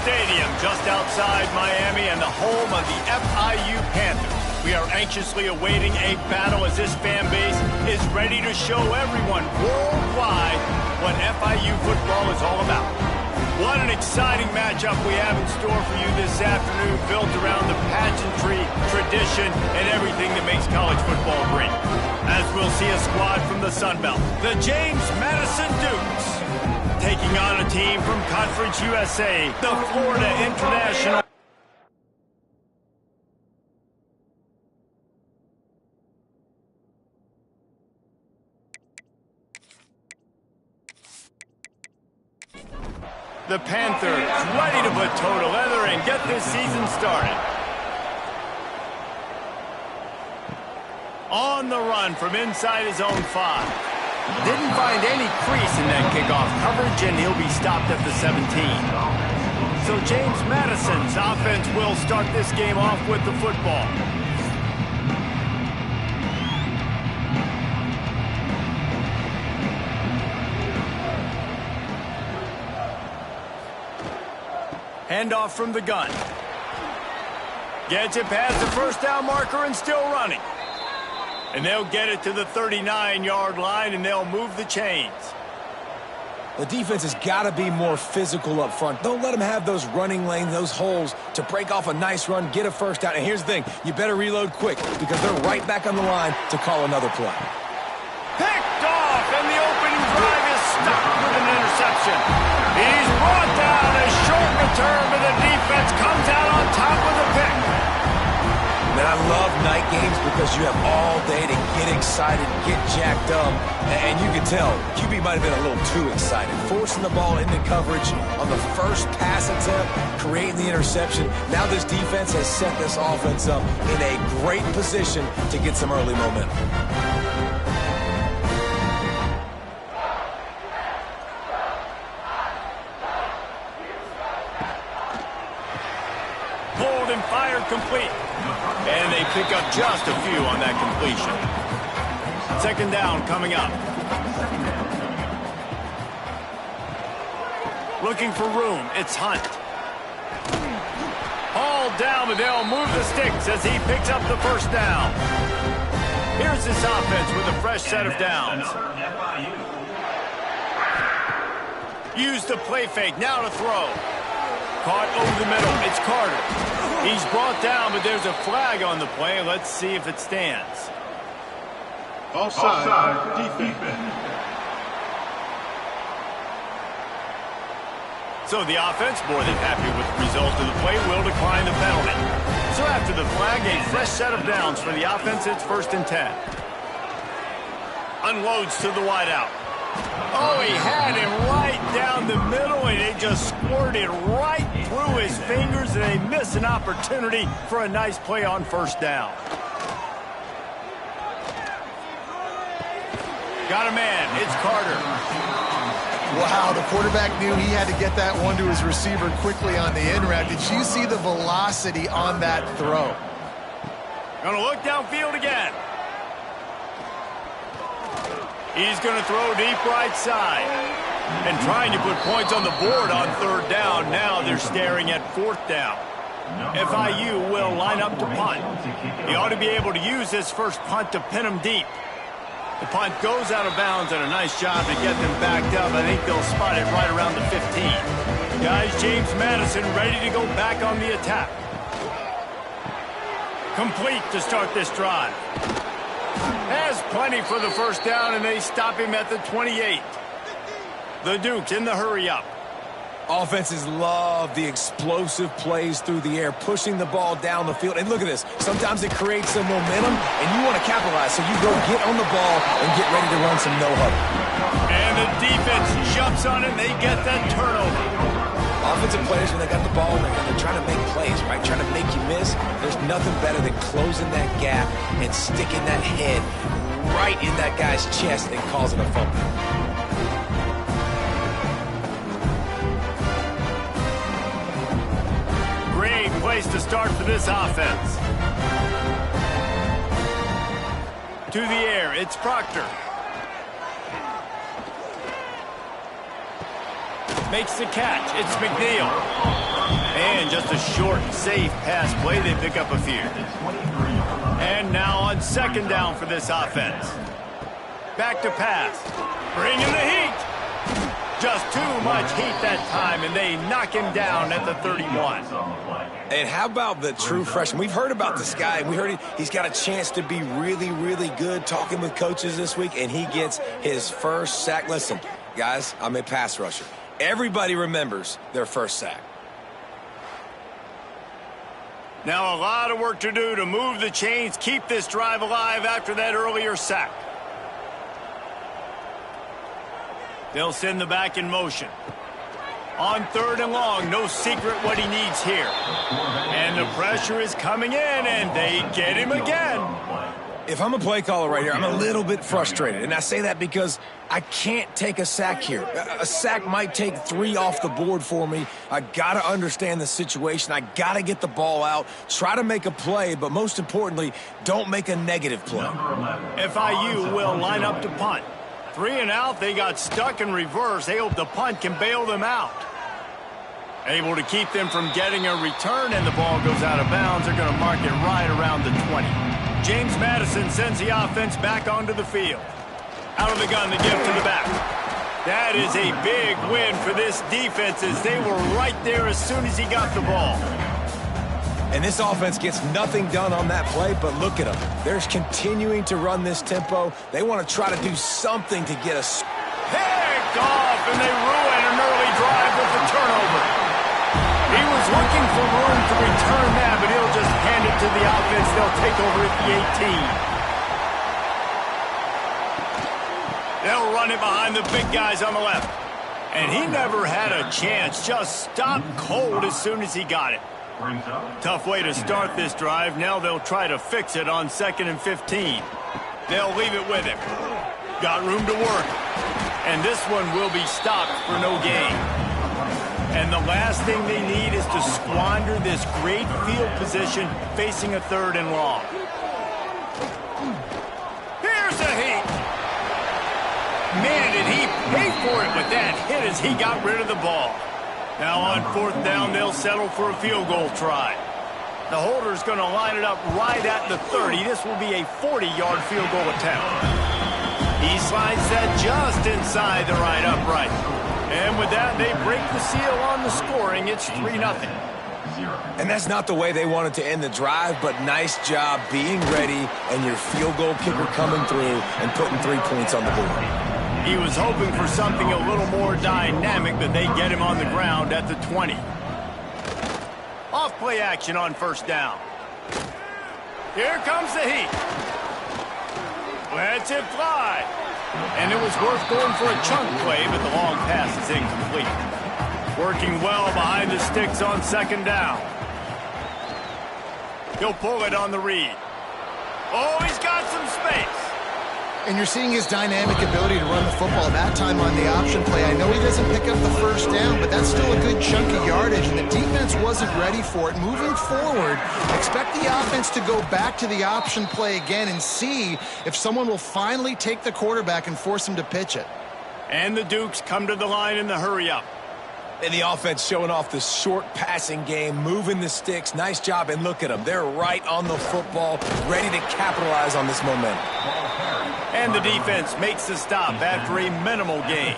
Stadium just outside Miami and the home of the FIU Panthers. We are anxiously awaiting a battle as this fan base is ready to show everyone worldwide what FIU football is all about. What an exciting matchup we have in store for you this afternoon, built around the pageantry, tradition, and everything that makes college football great. As we'll see a squad from the Sun Belt, the James Madison Dukes, taking on a team from Conference USA, the Florida International. The Panthers ready to put toe to leather and get this season started. On the run from inside his own 5. Didn't find any crease in that kickoff coverage, and he'll be stopped at the 17. So James Madison's offense will start this game off with the football. Handoff from the gun. Gets it past the first down marker and still running. And they'll get it to the 39-yard line, and they'll move the chains. The defense has got to be more physical up front. Don't let them have those running lanes, those holes to break off a nice run, get a first down. And here's the thing, you better reload quick because they're right back on the line to call another play. Picked off, and the opening drive is stopped with an interception. He's brought down, a short return, but the defense comes out on top with a pick. Man, I love night games because you have all day to get excited, get jacked up, and you can tell QB might have been a little too excited. Forcing the ball into coverage on the first pass attempt, creating the interception. Now this defense has set this offense up in a great position to get some early momentum. Pulled and fired complete. And they pick up just a few on that completion. Second down coming up. Looking for room. It's Hunt. Hauled down, but they'll move the sticks as he picks up the first down. Here's this offense with a fresh set of downs. Use the play fake. Now to throw. Caught over the middle. It's Carter. He's brought down, but there's a flag on the play. Let's see if it stands. Offside, defense. So the offense, more than happy with the result of the play, will decline the penalty. So after the flag, a fresh set of downs for the offense. It's 1st and 10. Unloads to the wideout. Oh, he had him right down the middle, and it just squirted right through his fingers, and they miss an opportunity for a nice play on first down. Got a man. It's Carter. Wow, the quarterback knew he had to get that one to his receiver quickly on the in route. Did you see the velocity on that throw? Gonna look downfield again. He's going to throw deep right side. And trying to put points on the board on third down. Now they're staring at fourth down. FIU will line up to punt. He ought to be able to use this first punt to pin him deep. The punt goes out of bounds, and a nice job to get them backed up. I think they'll spot it right around the 15. Guys, James Madison ready to go back on the attack. Complete to start this drive. Has plenty for the first down, and they stop him at the 28. The Dukes in the hurry-up. Offenses love the explosive plays through the air, pushing the ball down the field. And look at this. Sometimes it creates some momentum, and you want to capitalize. So you go get on the ball and get ready to run some no-huddle. And the defense jumps on it, and they get that turnover. Offensive players, when they got the ball in their hand, they're trying to make plays, right? Trying to make you miss. There's nothing better than closing that gap and sticking that head right in that guy's chest and causing a fumble. Great place to start for this offense. To the air, it's Proctor. Makes the catch. It's McNeil. And just a short, safe pass play. They pick up a few. And now on second down for this offense. Back to pass. Bringing the heat. Just too much heat that time, and they knock him down at the 31. And how about the true freshman? We've heard about this guy. We heard he's got a chance to be really, really good, talking with coaches this week, and he gets his first sack. Listen, guys, I'm a pass rusher. Everybody remembers their first sack. Now a lot of work to do to move the chains, keep this drive alive after that earlier sack. They'll send the back in motion. On third and long, no secret what he needs here. And the pressure is coming in, and they get him again. If I'm a play caller right here, I'm a little bit frustrated. And I say that because I can't take a sack here. A sack might take 3 off the board for me. I got to understand the situation. I got to get the ball out, try to make a play, but most importantly, don't make a negative play. FIU will line up to punt. 3 and out, they got stuck in reverse. They hope the punt can bail them out. Able to keep them from getting a return, and the ball goes out of bounds. They're going to mark it right around the 20. James Madison sends the offense back onto the field. Out of the gun, the give to the back. That is a big win for this defense, as they were right there as soon as he got the ball. And this offense gets nothing done on that play, but look at them. They're continuing to run this tempo. They want to try to do something to get us picked off, and they ruin an early drive with the turnover. He was looking for room to return that, but he'll just hand it to the offense. They'll take over at the 18. They'll run it behind the big guys on the left. And he never had a chance. Just stopped cold as soon as he got it. Tough way to start this drive. Now they'll try to fix it on 2nd and 15. They'll leave it with him. Got room to work. And this one will be stopped for no gain. And the last thing they need is to squander this great field position facing a 3rd and long. Here's a heat. Man, did he pay for it with that hit as he got rid of the ball. Now on 4th down, they'll settle for a field goal try. The holder's going to line it up right at the 30. This will be a 40-yard field goal attempt. He slides that just inside the right upright. And with that, they break the seal on the scoring. It's 3-0. And that's not the way they wanted to end the drive, but nice job being ready and your field goal kicker coming through and putting 3 points on the board. He was hoping for something a little more dynamic, but they get him on the ground at the 20. Off play action on 1st down. Here comes the heat. Lets it fly. And it was worth going for a chunk play, but the long pass is incomplete. Working well behind the sticks on 2nd down. He'll pull it on the read. Oh, he's got some space. And you're seeing his dynamic ability to run the football. That time on the option play, I know he doesn't pick up the 1st down, but that's still a good chunk of yardage, and the defense wasn't ready for it. Moving forward, expect the offense to go back to the option play again and see if someone will finally take the quarterback and force him to pitch it. And the Dukes come to the line in the hurry-up. And the offense showing off the short passing game, moving the sticks. Nice job, and look at them. They're right on the football, ready to capitalize on this momentum. And the defense makes the stop after a minimal gain.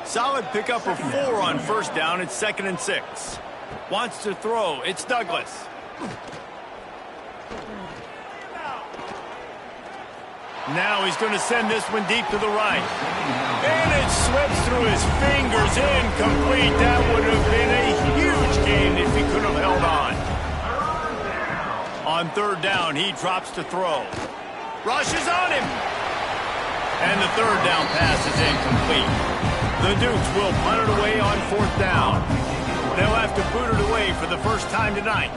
Solid pickup of 4 on 1st down. It's 2nd and 6. Wants to throw. It's Douglas. Now he's going to send this one deep to the right. And it slips through his fingers. Incomplete. That would have been a huge gain if he could have held on. On 3rd down, he drops to throw. Rushes on him. And the 3rd down pass is incomplete. The Dukes will punt it away on 4th down. They'll have to boot it away for the first time tonight.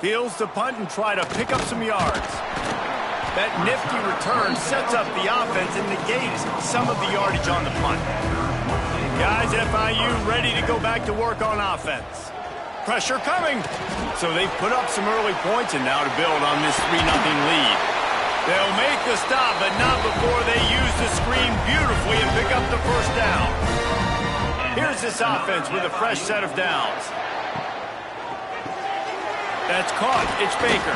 Fields to punt and try to pick up some yards. That nifty return sets up the offense and negates some of the yardage on the punt. Guys, FIU ready to go back to work on offense. Pressure coming. So they've put up some early points, and now to build on this 3-0 lead. They'll make the stop, but not before they use the screen beautifully and pick up the first down. Here's this offense with a fresh set of downs. That's caught. It's Baker.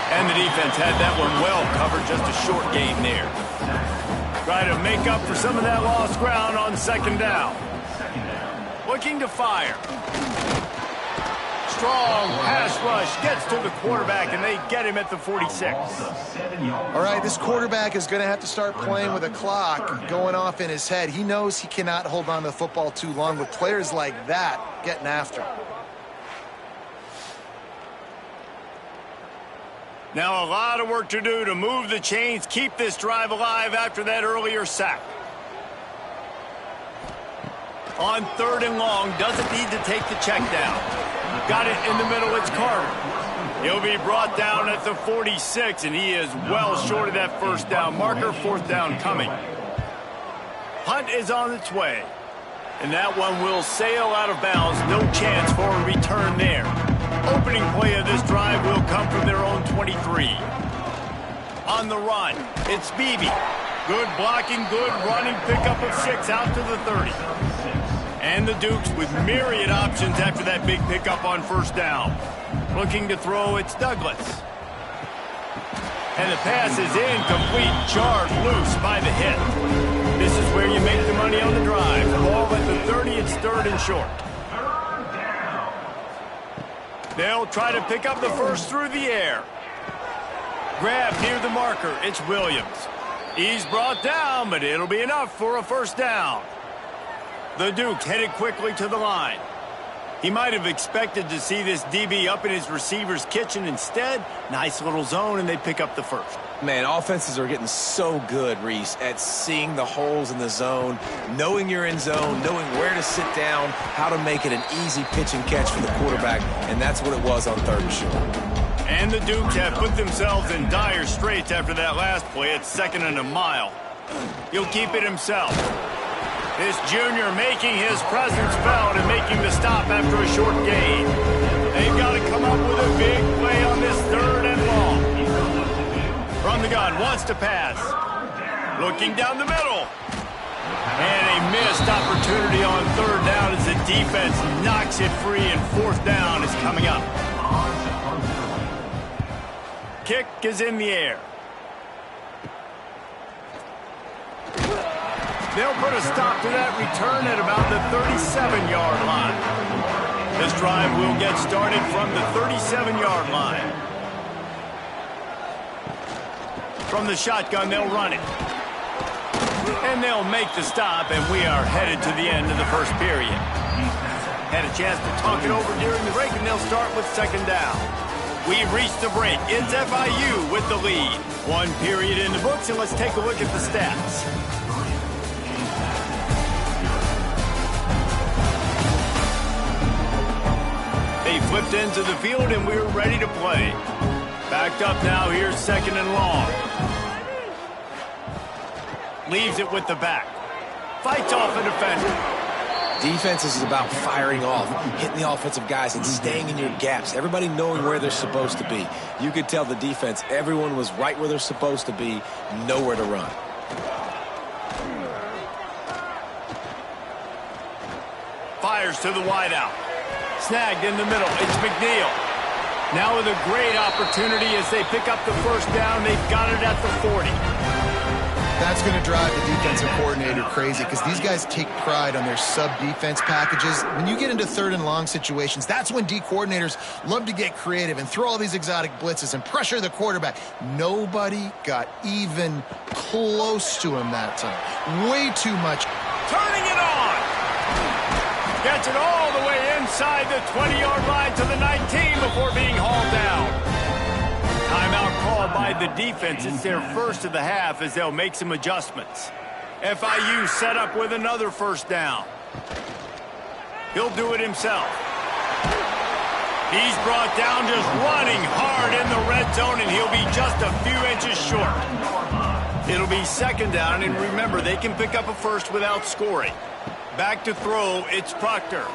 And the defense had that one well covered, just a short gain there. Try to make up for some of that lost ground on second down. Looking to fire. Strong pass rush gets to the quarterback, and they get him at the 46. All right, this quarterback is going to have to start playing with a clock going off in his head. He knows he cannot hold on to the football too long with players like that getting after him. Now a lot of work to do to move the chains, keep this drive alive after that earlier sack. On 3rd and long, doesn't need to take the check down. Got it in the middle, it's Carter. He'll be brought down at the 46, and he is well short of that first down marker. 4th down coming. Hunt is on its way. And that one will sail out of bounds. No chance for a return there. Opening play of this drive will come from their own 23. On the run, it's Beebe. Good blocking, good running, pickup of 6 out to the 30. And the Dukes with myriad options after that big pickup on first down. Looking to throw, it's Douglas. And the pass is incomplete, jarred loose by the hit. This is where you make the money on the drive. Ball at the 30, it's 3rd and short. They'll try to pick up the first through the air. Grab near the marker, it's Williams. He's brought down, but it'll be enough for a first down. The Dukes headed quickly to the line. He might have expected to see this DB up in his receiver's kitchen. Instead, nice little zone, and they pick up the first. Man, offenses are getting so good, Reese, at seeing the holes in the zone, knowing you're in zone, knowing where to sit down, how to make it an easy pitch and catch for the quarterback, and that's what it was on 3rd and short. And the Dukes have put themselves in dire straits after that last play. It's 2nd and a mile. He'll keep it himself. This junior making his presence felt and making the stop after a short gain. They've got to come up with a big play on this 3rd and long. From the gun, wants to pass. Looking down the middle. And a missed opportunity on 3rd down as the defense knocks it free, and 4th down is coming up. Kick is in the air. They'll put a stop to that return at about the 37-yard line. This drive will get started from the 37-yard line. From the shotgun, they'll run it. And they'll make the stop, and we are headed to the end of the first period. Had a chance to talk it over during the break, and they'll start with 2nd down. We've reached the break. It's FIU with the lead. 1 period in the books, and let's take a look at the stats. They flipped into the field, and we're ready to play. Backed up now, here's 2nd and long. Leaves it with the back. Fights off a defender. Defense is about firing off, hitting the offensive guys, and staying in your gaps. Everybody knowing where they're supposed to be. You could tell the defense, everyone was right where they're supposed to be, nowhere to run. Fires to the wideout. Snagged in the middle. It's McNeil. Now with a great opportunity as they pick up the first down. They've got it at the 40. That's going to drive the defensive coordinator crazy because these guys take pride on their sub-defense packages. When you get into 3rd and long situations, that's when D coordinators love to get creative and throw all these exotic blitzes and pressure the quarterback. Nobody got even close to him that time. Way too much. Turning it on. Gets it all the way inside the 20-yard line to the 19 before being hauled down. Timeout called by the defense. It's their first of the half as they'll make some adjustments. FIU set up with another first down. He'll do it himself. He's brought down just running hard in the red zone, and he'll be just a few inches short. It'll be 2nd down, and remember, they can pick up a first without scoring. Back to throw, it's Proctor.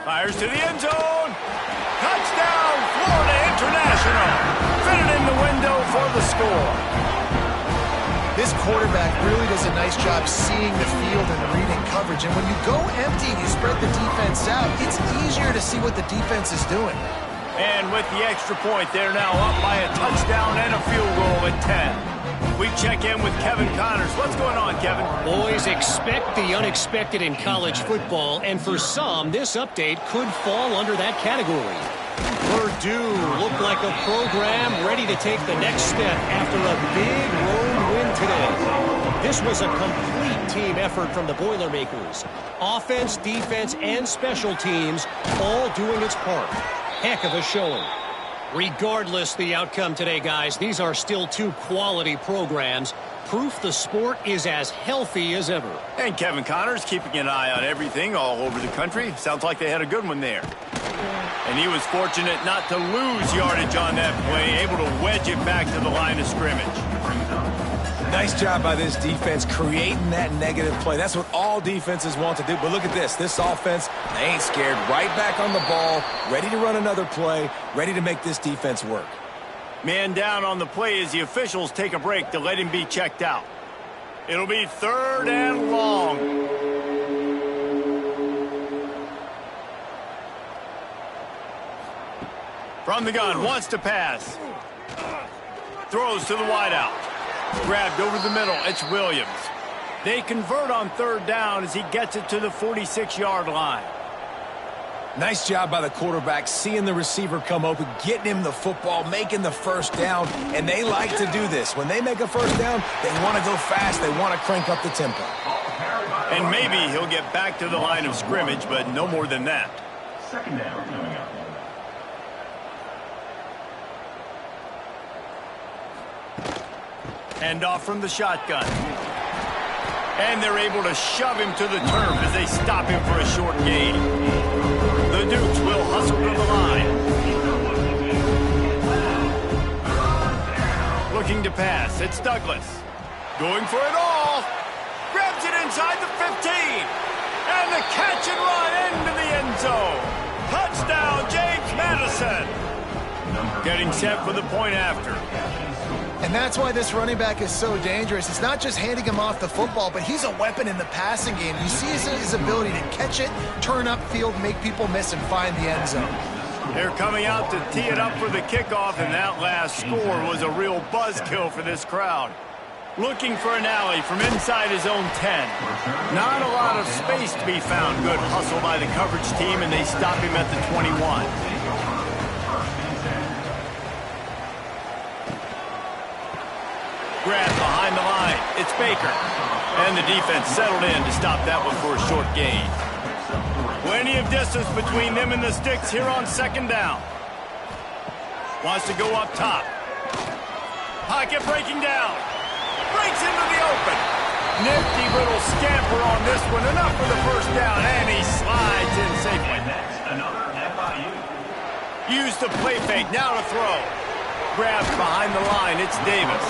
Fires to the end zone. Touchdown, Florida International. Fitted in the window for the score. This quarterback really does a nice job seeing the field and reading coverage. And when you go empty and you spread the defense out, it's easier to see what the defense is doing. And with the extra point, they're now up by a touchdown and a field goal at 10. We check in with Kevin Connors. What's going on, Kevin? Boys, expect the unexpected in college football, and for some, this update could fall under that category. Purdue looked like a program ready to take the next step after a big road win today. This was a complete team effort from the Boilermakers. Offense, defense, and special teams all doing its part. Heck of a showing. Regardless the outcome today, guys, these are still two quality programs. Proof the sport is as healthy as ever. And Kevin Connors keeping an eye on everything all over the country. Sounds like they had a good one there. And he was fortunate not to lose yardage on that play, able to wedge it back to the line of scrimmage. Nice job by this defense creating that negative play. That's what all defenses want to do. But look at this. This offense, they ain't scared. Right back on the ball, ready to run another play, ready to make this defense work. Man down on the play as the officials take a break to let him be checked out. It'll be 3rd and long. From the gun, wants to pass. Throws to the wideout. Grabbed over the middle, it's Williams. They convert on 3rd down as he gets it to the 46-yard line. Nice job by the quarterback, seeing the receiver come open, getting him the football, making the first down, and they like to do this. When they make a first down, they want to go fast, they want to crank up the tempo. And maybe he'll get back to the line of scrimmage, but no more than that. 2nd down coming up. Hand off from the shotgun. And they're able to shove him to the turf as they stop him for a short gain. The Dukes will hustle to the line. Looking to pass. It's Douglas. Going for it all. Grabs it inside the 15. And the catch and run into the end zone. Touchdown, James Madison. Getting set for the point after. And that's why this running back is so dangerous. It's not just handing him off the football, but he's a weapon in the passing game. You see his ability to catch it, turn upfield, make people miss, and find the end zone. They're coming out to tee it up for the kickoff, and that last score was a real buzzkill for this crowd. Looking for an alley from inside his own 10. Not a lot of space to be found. Good hustle by the coverage team, and they stop him at the 21. Grab behind the line. It's Baker. And the defense settled in to stop that one for a short gain. Plenty of distance between them and the sticks here on 2nd down. Wants to go up top. Pocket breaking down. Breaks into the open. Nifty little scamper on this one. Enough for the first down. And he slides in safely. Another FIU. Use the play fake. Now to throw. Grabs behind the line. It's Davis.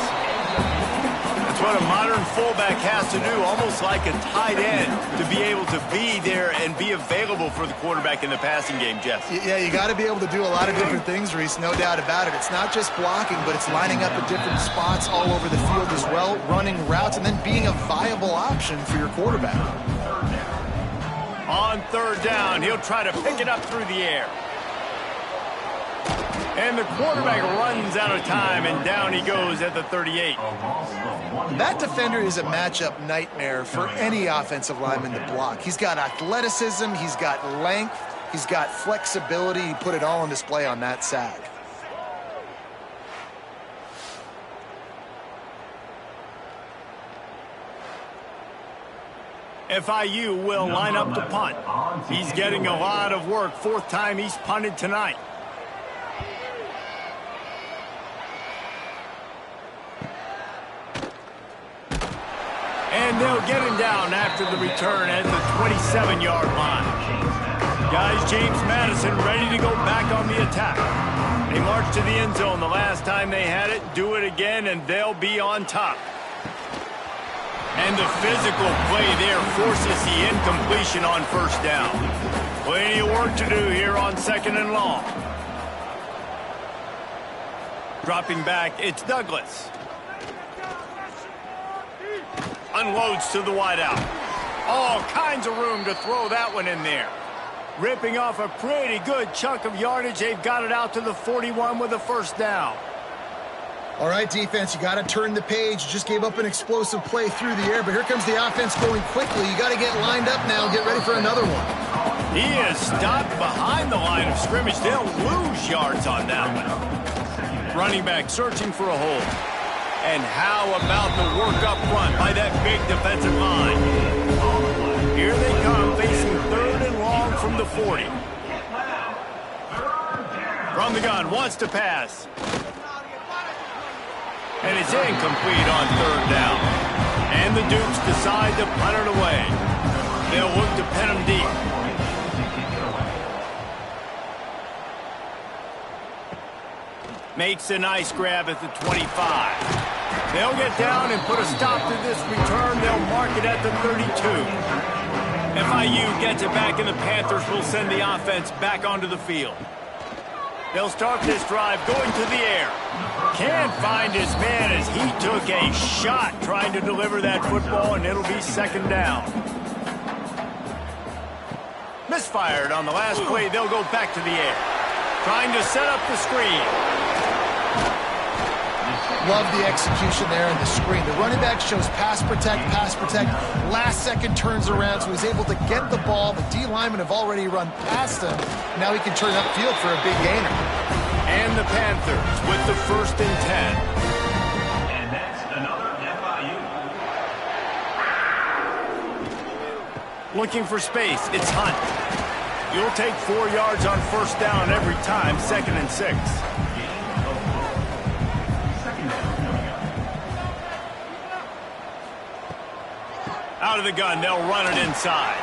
That's what a modern fullback has to do, almost like a tight end, to be able to be there and be available for the quarterback in the passing game, Jeff. Yeah, you got to be able to do a lot of different things, Reese, no doubt about it. It's not just blocking, but it's lining up at different spots all over the field as well, running routes, and then being a viable option for your quarterback. On 3rd down, he'll try to pick it up through the air. And the quarterback runs out of time, and down he goes at the 38. That defender is a matchup nightmare for any offensive lineman to block. He's got athleticism, he's got length, he's got flexibility. He put it all on display on that sack. FIU will line up to punt. He's getting a lot of work. 4th time he's punted tonight. And they'll get him down after the return at the 27-yard line. Guys, James Madison ready to go back on the attack. They march to the end zone the last time they had it, do it again, and they'll be on top. And the physical play there forces the incompletion on 1st down. Plenty of work to do here on 2nd and long. Dropping back, it's Douglas. Unloads to the wideout. All kinds of room to throw that one in there. Ripping off a pretty good chunk of yardage. They've got it out to the 41 with a first down. All right, defense, you got to turn the page. You just gave up an explosive play through the air, but here comes the offense going quickly. You got to get lined up now and get ready for another one. He is stopped behind the line of scrimmage. They'll lose yards on that one. Running back searching for a hole. And how about the work up front by that big defensive line? Here they come, facing 3rd and long from the 40. From the gun, wants to pass. And it's incomplete on 3rd down. And the Dukes decide to punt it away. They'll look to pin them deep. Makes a nice grab at the 25. They'll get down and put a stop to this return. They'll mark it at the 32. FIU gets it back, and the Panthers will send the offense back onto the field. They'll start this drive going to the air. Can't find his man as he took a shot trying to deliver that football, and it'll be 2nd down. Misfired on the last play. They'll go back to the air. Trying to set up the screen. Love the execution there in the screen. The running back shows pass protect. Last second turns around, so he's able to get the ball. The D linemen have already run past him. Now he can turn upfield for a big gainer. And the Panthers with the 1st and 10. And that's another FIU. Looking for space. It's Hunt. You'll take 4 yards on 1st down every time. 2nd and 6. Out of the gun, they'll run it inside.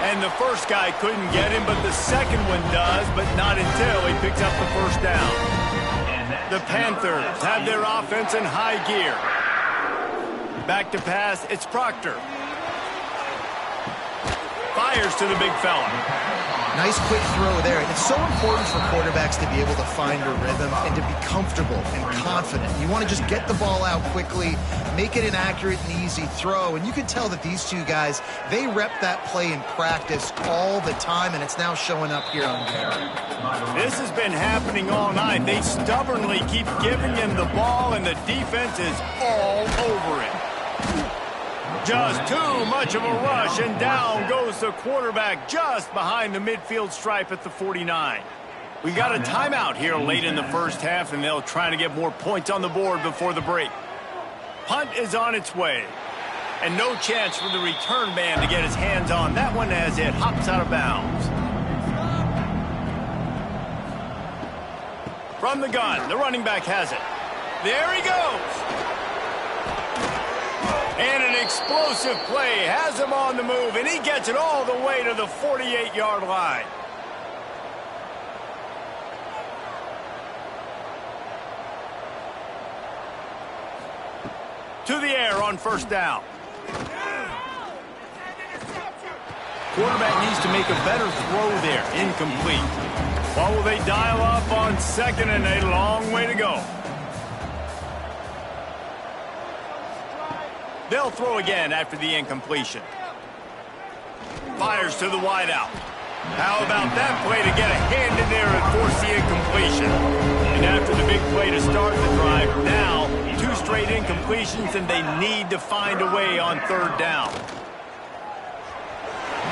And the first guy couldn't get him, but the second one does, but not until he picks up the 1st down. The Panthers have their offense in high gear. Back to pass, it's Proctor. Fires to the big fella. Nice quick throw there. And it's so important for quarterbacks to be able to find a rhythm and to be comfortable and confident. You want to just get the ball out quickly, make it an accurate and easy throw. And you can tell that these two guys, they rep that play in practice all the time, and it's now showing up here on camera. This has been happening all night. They stubbornly keep giving him the ball, and the defense is all over it. Just too much of a rush, and down goes the quarterback just behind the midfield stripe at the 49. We got a timeout here late in the 1st half, and they'll try to get more points on the board before the break. Punt is on its way, and no chance for the return man to get his hands on that one as it hops out of bounds. From the gun, the running back has it. There he goes. And an explosive play has him on the move, and he gets it all the way to the 48-yard line. To the air on 1st down. Quarterback needs to make a better throw there. Incomplete. What will they dial up on 2nd and a long way to go? They'll throw again after the incompletion. Fires to the wideout. How about that play to get a hand in there and force the incompletion? And after the big play to start the drive, now 2 straight incompletions, and they need to find a way on 3rd down.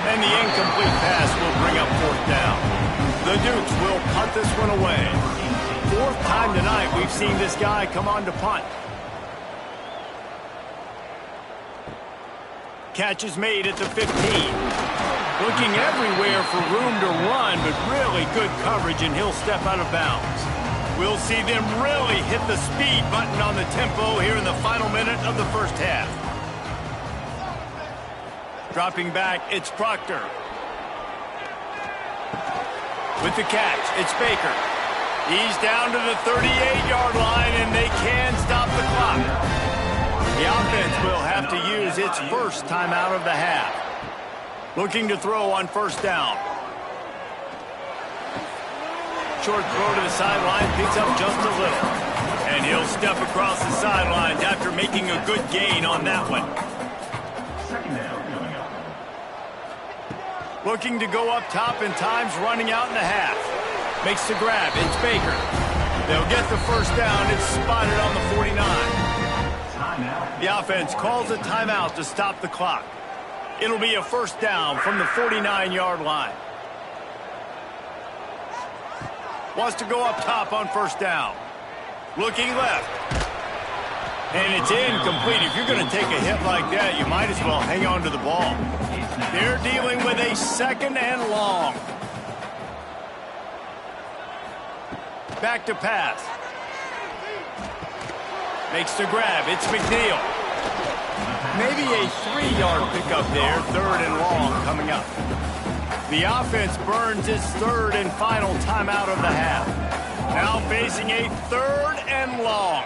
And the incomplete pass will bring up 4th down. The Dukes will punt this one away. 4th time tonight we've seen this guy come on to punt. Catch is made at the 15. Looking everywhere for room to run, but really good coverage, and he'll step out of bounds. We'll see them really hit the speed button on the tempo here in the final minute of the 1st half. Dropping back, it's Proctor. With the catch, it's Baker. He's down to the 38-yard line, and they can stop the clock. The offense will have to use its 1st timeout of the half. Looking to throw on 1st down. short throw to the sideline, picks up just a little. And he'll step across the sidelines after making a good gain on that one. Second down coming up. Looking to go up top, and time's running out in the half. Makes the grab. It's Baker. They'll get the first down. It's spotted on the 49. Timeout. The offense calls a timeout to stop the clock. It'll be a first down from the 49-yard line. Wants to go up top on first down. Looking left. And it's incomplete. If you're going to take a hit like that, you might as well hang on to the ball. They're dealing with a second and long. Back to pass. Makes the grab. It's McNeil. Maybe a 3-yard pickup there. Third and long coming up. The offense burns its third and final timeout of the half. Now facing a third and long.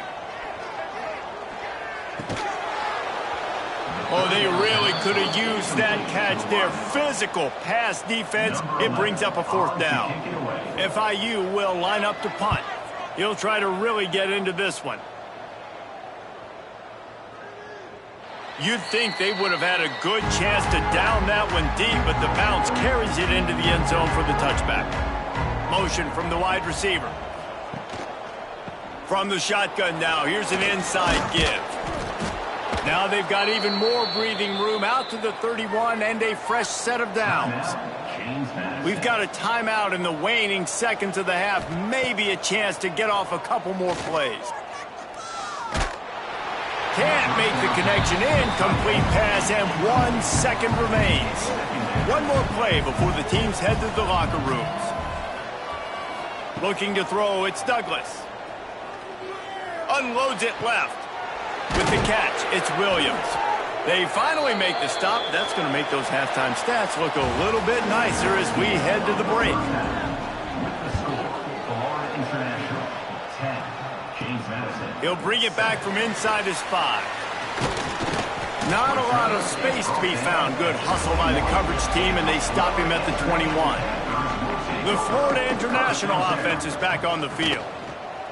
Oh, they really could have used that catch there. Physical pass defense. It brings up a fourth down. FIU will line up to punt. He'll try to really get into this one. You'd think they would have had a good chance to down that one deep, but the bounce carries it into the end zone for the touchback. Motion from the wide receiver. From the shotgun now, here's an inside give. Now they've got even more breathing room out to the 31 and a fresh set of downs. We've got a timeout in the waning seconds of the half, maybe a chance to get off a couple more plays. Can't make the connection. Incomplete pass, and 1 second remains. One more play before the teams head to the locker rooms. Looking to throw, it's Douglas. Unloads it left. With the catch, it's Williams. They finally make the stop. That's going to make those halftime stats look a little bit nicer as we head to the break. With the score, Florida International 10. James Madison. He'll bring it back from inside his 5. Not a lot of space to be found. Good hustle by the coverage team, and they stop him at the 21. The Florida International offense is back on the field.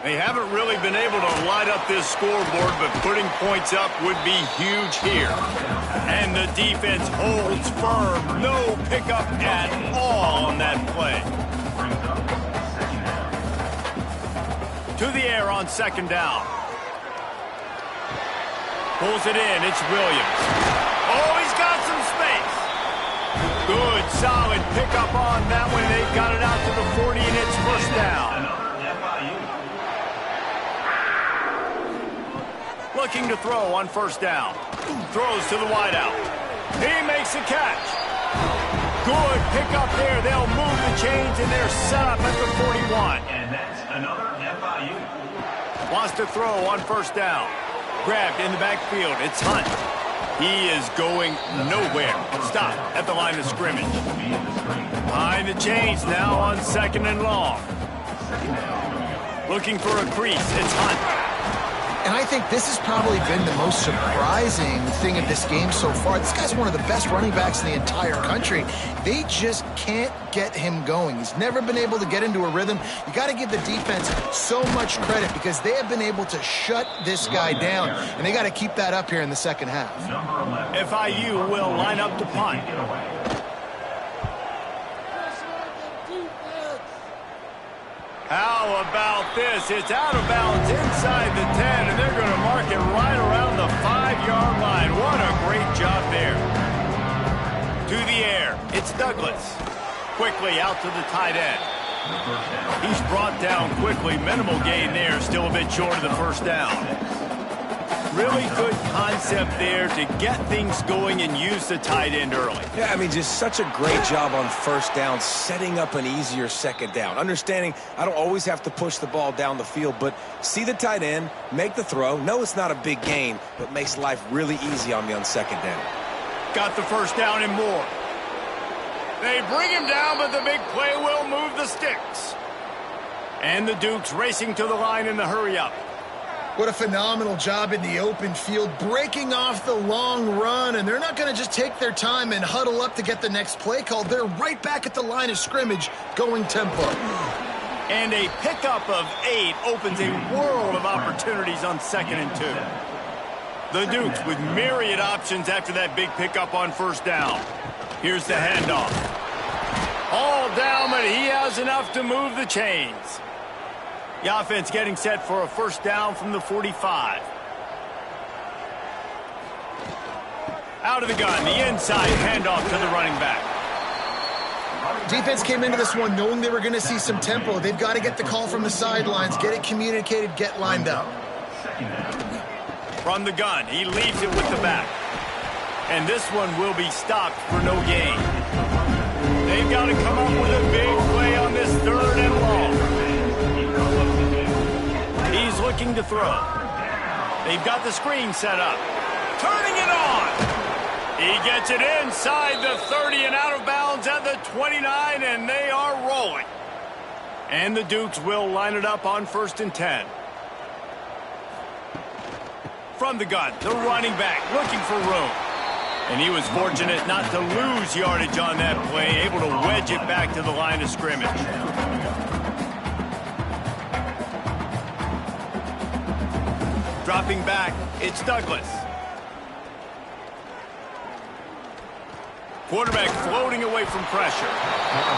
They haven't really been able to light up this scoreboard, but putting points up would be huge here. And the defense holds firm. No pickup at all on that play. To the air on second down. Pulls it in. It's Williams. Oh, he's got some space. Good, solid pickup on that one. They've got it out to the 40, and it's first down. Looking to throw on first down. Throws to the wideout. He makes the catch. Good pickup there. They'll move the chains, and they're set up at the 41. And that's another FIU. Wants to throw on first down. Grabbed in the backfield. It's Hunt. He is going nowhere. Stop at the line of scrimmage. Behind the chains now on second and long. Looking for a crease. It's Hunt. And I think this has probably been the most surprising thing of this game so far. This guy's one of the best running backs in the entire country. They just can't get him going. He's never been able to get into a rhythm. You got to give the defense so much credit because they have been able to shut this guy down, and they got to keep that up here in the second half. FIU will line up to punt. How about this? It's out of bounds inside the 10, and they're going to mark it right around the 5-yard line. What a great job there. To the air, it's Douglas. Quickly out to the tight end. He's brought down quickly. Minimal gain there, still a bit short of the first down. Really good concept there to get things going and use the tight end early. Yeah, I mean, just such a great job on first down, setting up an easier second down. Understanding I don't always have to push the ball down the field, but see the tight end, make the throw. No, it's not a big gain, but makes life really easy on me on second down. Got the first down and more. They bring him down, but the big play will move the sticks. And the Dukes racing to the line in the hurry-up. What a phenomenal job in the open field, breaking off the long run, and they're not going to just take their time and huddle up to get the next play called. They're right back at the line of scrimmage, going tempo. And a pickup of 8 opens a world of opportunities on 2nd and 2. The Dukes with myriad options after that big pickup on 1st down. Here's the handoff. All down, but he has enough to move the chains. The offense getting set for a 1st down from the 45. Out of the gun, the inside handoff to the running back. Defense came into this one knowing they were going to see some tempo. They've got to get the call from the sidelines, get it communicated, get lined up. From the gun, he leaves it with the back. And this one will be stopped for no gain. They've got to come up with a big play on this 3rd and long. He's looking to throw. They've got the screen set up. Turning it on. He gets it inside the 30 and out of bounds at the 29, and they are rolling. And the Dukes will line it up on 1st and 10. From the gun, the running back looking for room. And he was fortunate not to lose yardage on that play, able to wedge it back to the line of scrimmage. Dropping back, it's Douglas. Quarterback floating away from pressure.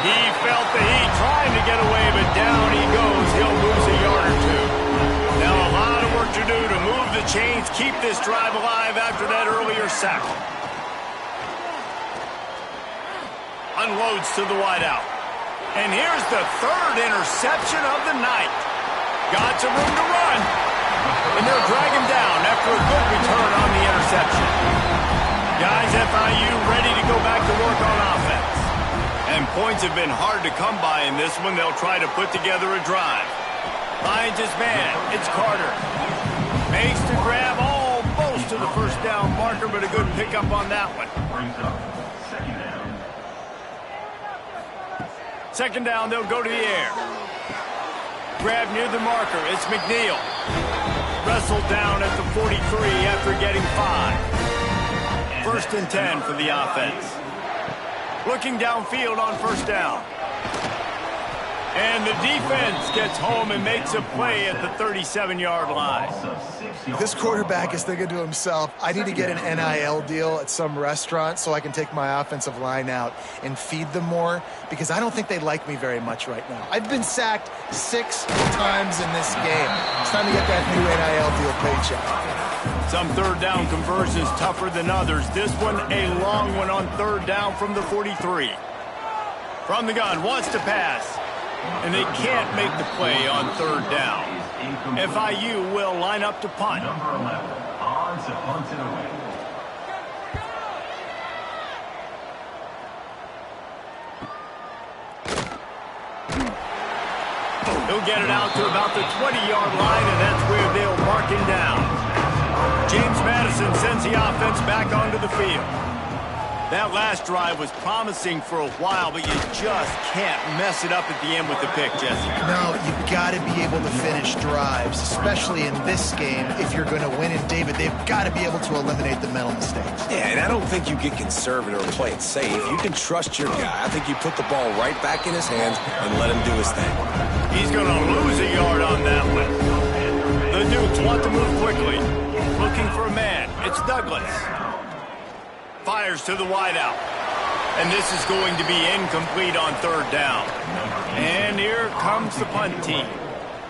He felt the heat trying to get away, but down he goes. He'll lose a yard or 2. Now a lot of work to do to move the chains, keep this drive alive after that earlier sack. Unloads to the wideout. And here's the 3rd interception of the night. Got some room to run. And they'll drag him down after a good return on the interception. Guys, FIU ready to go back to work on offense. And points have been hard to come by in this one. They'll try to put together a drive. Finds his man. It's Carter. Makes the grab almost to the 1st down marker, but a good pickup on that one. 2nd down, they'll go to the air. Grab near the marker. It's McNeil. Wrestled down at the 43 after getting 5. 1st and 10 for the offense. Looking downfield on 1st down. And the defense gets home and makes a play at the 37-yard line. This quarterback is thinking to himself, I need to get an NIL deal at some restaurant so I can take my offensive line out and feed them more, because I don't think they like me very much right now. I've been sacked 6 times in this game. It's time to get that new NIL deal paycheck. Some 3rd down conversions tougher than others. This one a long one on 3rd down from the 43. From the gun, wants to pass. And they can't make the play on 3rd down. FIU will line up to punt. Number 11, on to punt it away. He'll get it out to about the 20-yard line, and that's where they'll mark him down. James Madison sends the offense back onto the field. That last drive was promising for a while, but you just can't mess it up at the end with the pick, Jesse. No, you've got to be able to finish drives, especially in this game. If you're going to win in David, they've got to be able to eliminate the mental mistakes. Yeah, and I don't think you get conservative or play it safe. You can trust your guy. I think you put the ball right back in his hands and let him do his thing. He's going to lose a yard on that one. The Dukes want to move quickly. Looking for a man. It's Douglas. Fires to the wideout. And this is going to be incomplete on 3rd down. And here comes the punt team.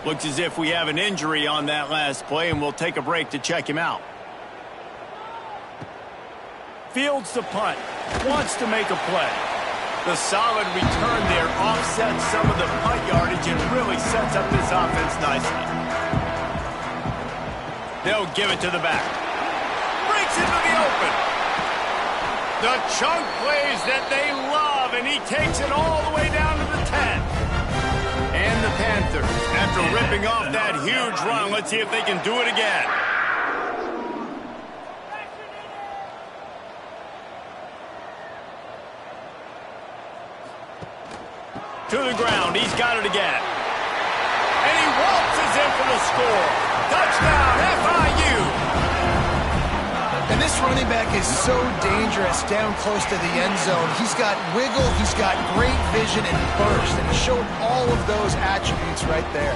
Looks as if we have an injury on that last play, and we'll take a break to check him out. Fields the punt. Wants to make a play. The solid return there offsets some of the punt yardage and really sets up this offense nicely. They'll give it to the back. Breaks into the open. The chunk plays that they love, and he takes it all the way down to the 10. And the Panthers, after ripping off that huge run, let's see if they can do it again. To the ground, he's got it again. And he waltzes in for the score. Touchdown, FIU. And this This running back is so dangerous down close to the end zone. He's got wiggle, he's got great vision and burst, and he showed all of those attributes right there.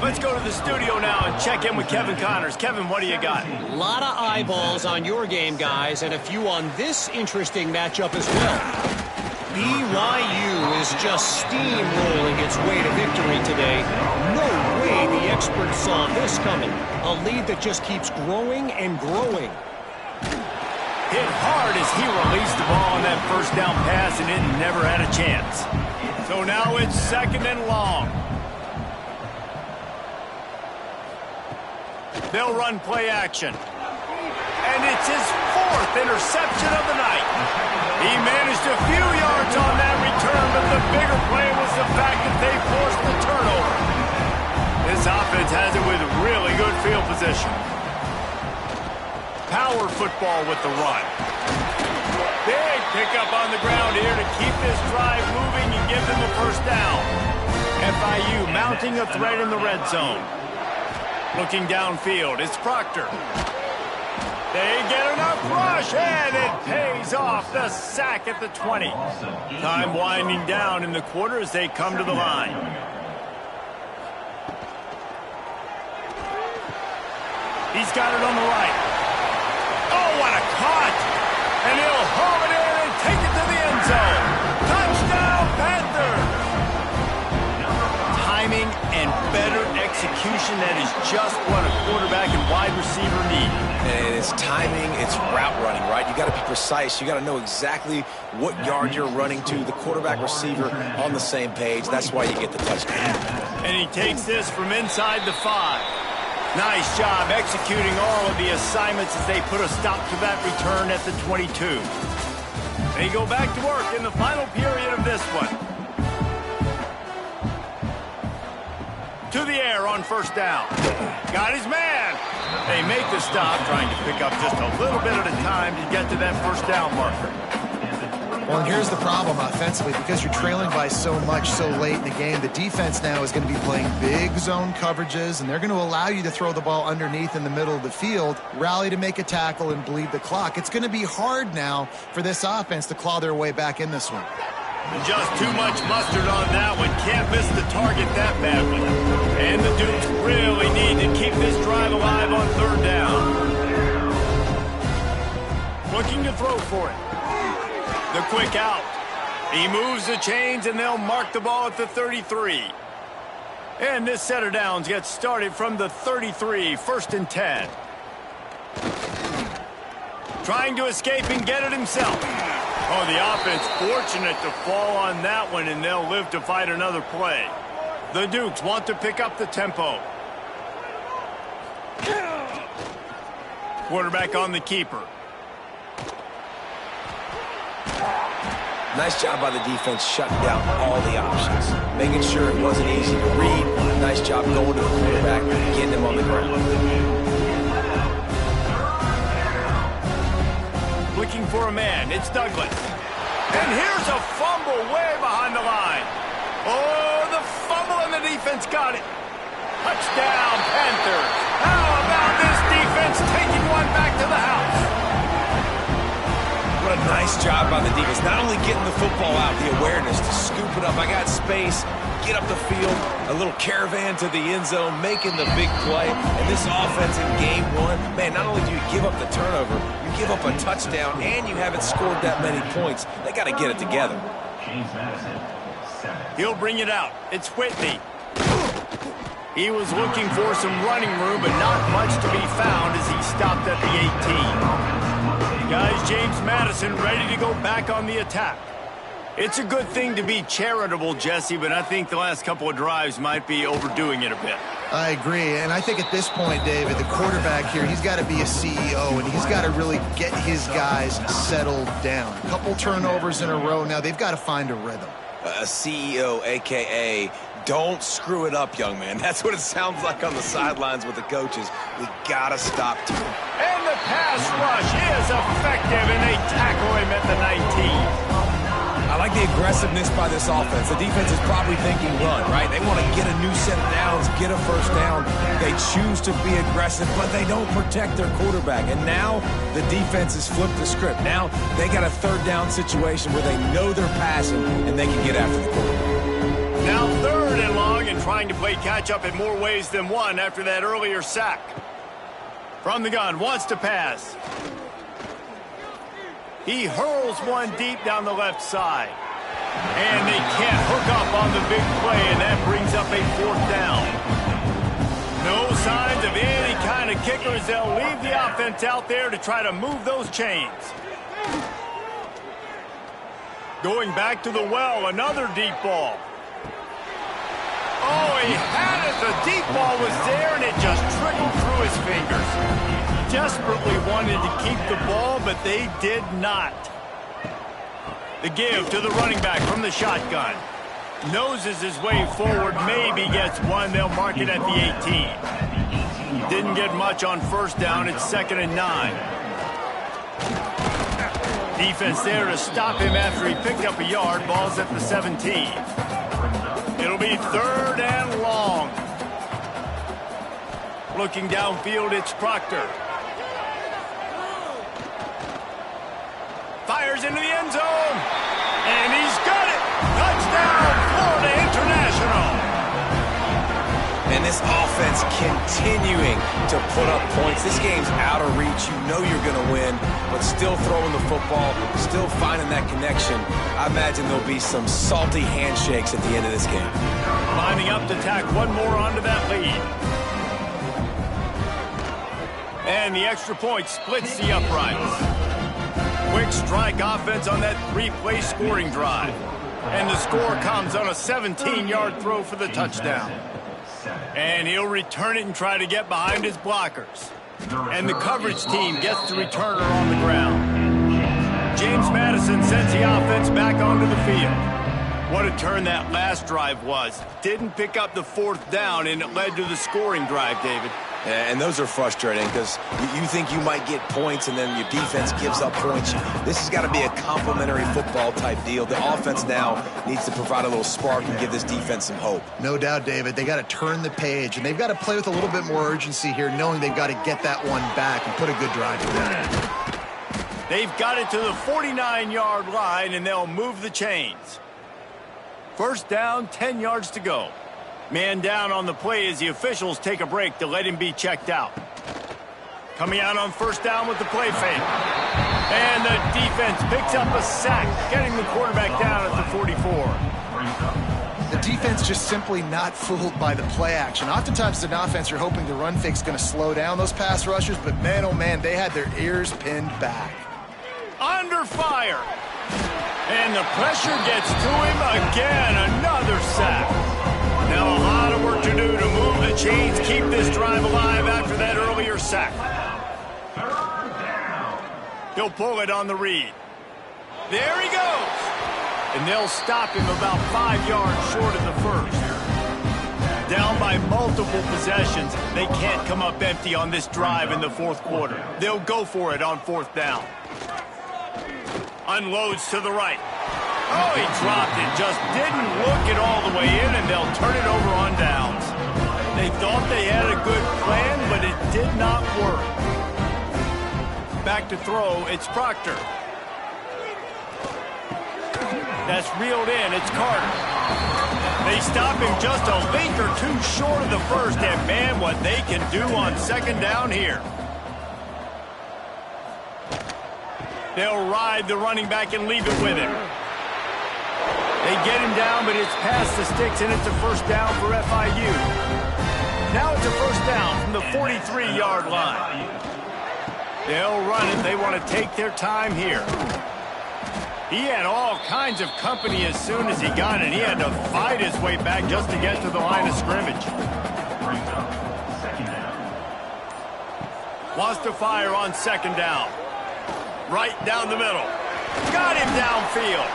Let's go to the studio now and check in with Kevin Connors. Kevin, what do you got? A lot of eyeballs on your game, guys, and a few on this interesting matchup as well. BYU is just steamrolling its way to victory today. No way the experts saw this coming. A lead that just keeps growing and growing. Hit hard as he released the ball on that first down pass, and it never had a chance. So now it's 2nd and long. They'll run play action. And it's his 4th interception of the night. He managed a few yards on that return, but the bigger play was the fact that they forced the turnover. This offense has it with really good field position. Power football with the run. Big pickup on the ground here to keep this drive moving and give them a first down. FIU mounting a threat in the red zone. Looking downfield, it's Proctor. They get enough rush, and it pays off the sack at the 20. Time winding down in the quarter as they come to the line. He's got it on the right. Oh, what a cut! And he'll haul it in and take it to the end zone. Touchdown, Panthers! Timing and better execution, that is just what a quarterback and wide receiver need. And it's timing, it's route running, right? You got to be precise. You got to know exactly what yard you're running to. The quarterback receiver on the same page. That's why you get the touchdown. And he takes this from inside the 5. Nice job executing all of the assignments as they put a stop to that return at the 22. They go back to work in the final period of this one. To the air on first down. Got his man. They make the stop, trying to pick up just a little bit at a time to get to that first down marker. Well, and here's the problem offensively. Because you're trailing by so much so late in the game, the defense now is going to be playing big zone coverages, and they're going to allow you to throw the ball underneath in the middle of the field, rally to make a tackle, and bleed the clock. It's going to be hard now for this offense to claw their way back in this one. Just too much mustard on that one. Can't miss the target that badly. And the Dukes really need to keep this drive alive on third down. Looking to throw for it. The quick out. He moves the chains, and they'll mark the ball at the 33. And this set of downs gets started from the 33, 1st and 10. Trying to escape and get it himself. Oh, the offense fortunate to fall on that one, and they'll live to fight another play. The Dukes want to pick up the tempo. Quarterback on the keeper. Nice job by the defense shutting down all the options, making sure it wasn't easy to read. Nice job going to the quarterback and getting him on the ground. Looking for a man. It's Douglas. And here's a fumble way behind the line. Oh, the fumble, and the defense got it. Touchdown, Panthers. How about this defense taking one back to the house? What a nice job by the defense. Not only getting the football out, the awareness to scoop it up. I got space, get up the field, a little caravan to the end zone, making the big play. And this offense in game one, man, not only do you give up the turnover, you give up a touchdown, and you haven't scored that many points. They got to get it together. He'll bring it out. It's Whitney. He was looking for some running room, but not much to be found as he stopped at the 18. Guys, James Madison ready to go back on the attack. It's a good thing to be charitable, Jesse, but I think the last couple of drives might be overdoing it a bit. I agree, and I think at this point, David, the quarterback here, he's got to be a CEO, and he's got to really get his guys settled down. A couple turnovers in a row now. They've got to find a rhythm. A CEO, a.k.a. don't screw it up, young man. That's what it sounds like on the sidelines with the coaches. We got to stop too. And the pass rush is effective, and they tackle him at the 19. I like the aggressiveness by this offense. The defense is probably thinking run, right? They want to get a new set of downs, get a first down. They choose to be aggressive, but they don't protect their quarterback. And now the defense has flipped the script. Now they got a third down situation where they know they're passing and they can get after the quarterback. Now third and long and trying to play catch-up in more ways than one after that earlier sack. From the gun, wants to pass. He hurls one deep down the left side. And they can't hook up on the big play, and that brings up a fourth down. No signs of any kind of kickers. They'll leave the offense out there to try to move those chains. Going back to the well, another deep ball. Oh, he had it. The deep ball was there, and it just trickled through his fingers. Desperately wanted to keep the ball, but they did not. The give to the running back from the shotgun. Noses his way forward, maybe gets one. They'll mark it at the 18. Didn't get much on first down. It's 2nd and 9. Defense there to stop him after he picked up a yard. Ball's at the 17. It'll be 3rd and long. Looking downfield, it's Proctor. Fires into the end zone. And he's got it. Touchdown, Florida International. And this offense continuing to put up points. This game's out of reach. You know you're going to win, but still throwing the football, still finding that connection. I imagine there'll be some salty handshakes at the end of this game. Lining up to tack one more onto that lead. And the extra point splits the uprights. Quick strike offense on that 3-play scoring drive. And the score comes on a 17-yard throw for the touchdown. And he'll return it and try to get behind his blockers. And the coverage team gets the returner on the ground. James Madison sends the offense back onto the field. What a turn that last drive was. Didn't pick up the 4th down, and it led to the scoring drive, David. And those are frustrating because you think you might get points and then your defense gives up points. This has got to be a complementary football type deal. The offense now needs to provide a little spark and give this defense some hope. No doubt, David. They got to turn the page, and they've got to play with a little bit more urgency here, knowing they've got to get that one back and put a good drive together. They've got it to the 49-yard line, and they'll move the chains. First down, 10 yards to go. Man down on the play as the officials take a break to let him be checked out. Coming out on first down with the play fake. And the defense picks up a sack, getting the quarterback down at the 44. The defense just simply not fooled by the play action. Oftentimes, as an offense, you're hoping the run fake's going to slow down those pass rushers, but man, oh man, they had their ears pinned back. Under fire. And the pressure gets to him again. Another sack. Now a lot of work to do to move the chains, keep this drive alive after that earlier sack. He'll pull it on the read. There he goes. And they'll stop him about 5 yards short of the first. Down by multiple possessions, they can't come up empty on this drive in the 4th quarter. They'll go for it on 4th down. Unloads to the right. Oh, he dropped it. Just didn't look it all the way in, and they'll turn it over on downs. They thought they had a good plan, but it did not work. Back to throw, it's Proctor. That's reeled in, it's Carter. They stop him just a link or two short of the first, and man, what they can do on 2nd down here. They'll ride the running back and leave it with him. They get him down, but it's past the sticks, and it's a first down for FIU. Now it's a first down from the 43-yard line. They'll run it. They want to take their time here. He had all kinds of company as soon as he got it. He had to fight his way back just to get to the line of scrimmage. Wants to fire on 2nd down. Right down the middle. Got him downfield.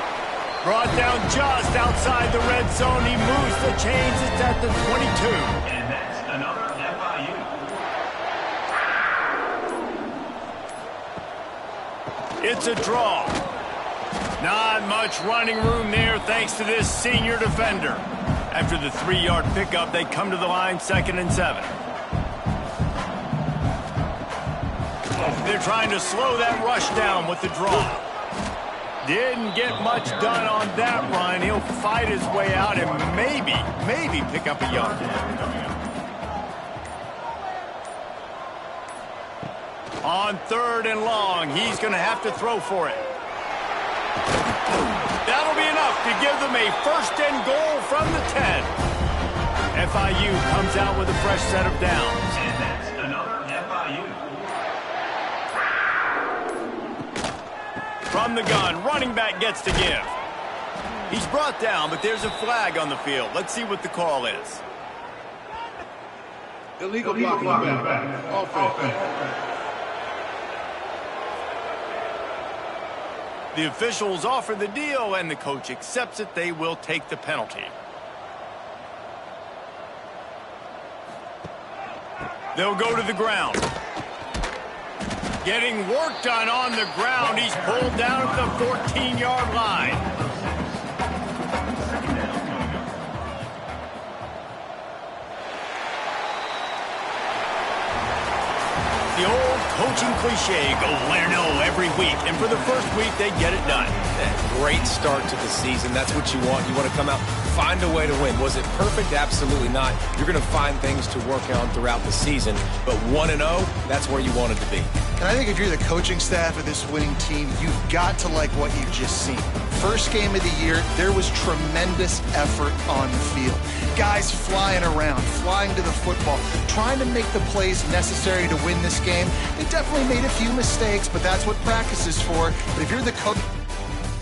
Brought down just outside the red zone. He moves the chains. It's at the 22. And that's another FIU. It's a draw. Not much running room there thanks to this senior defender. After the 3-yard pickup, they come to the line 2nd and 7. They're trying to slow that rush down with the draw. Didn't get much done on that run. He'll fight his way out and maybe pick up a yard. On 3rd and long, he's going to have to throw for it. That'll be enough to give them a 1st and goal from the 10. FIU comes out with a fresh set of downs. And that's another FIU. From the gun, running back gets to give. He's brought down, but there's a flag on the field. Let's see what the call is. Illegal blocking back. Offense. The officials offer the deal, and the coach accepts it. They will take the penalty. They'll go to the ground. Getting work done on the ground. He's pulled down at the 14-yard line. The old coaching cliche, go win or no every week. And for the first week, they get it done. Great start to the season. That's what you want. You want to come out, find a way to win. Was it perfect? Absolutely not. You're going to find things to work on throughout the season. But 1-0, that's where you wanted to be. And I think if you're the coaching staff of this winning team, you've got to like what you've just seen. First game of the year, there was tremendous effort on the field. Guys flying around, flying to the football, trying to make the plays necessary to win this game. They definitely made a few mistakes, but that's what practice is for. But if you're the coach...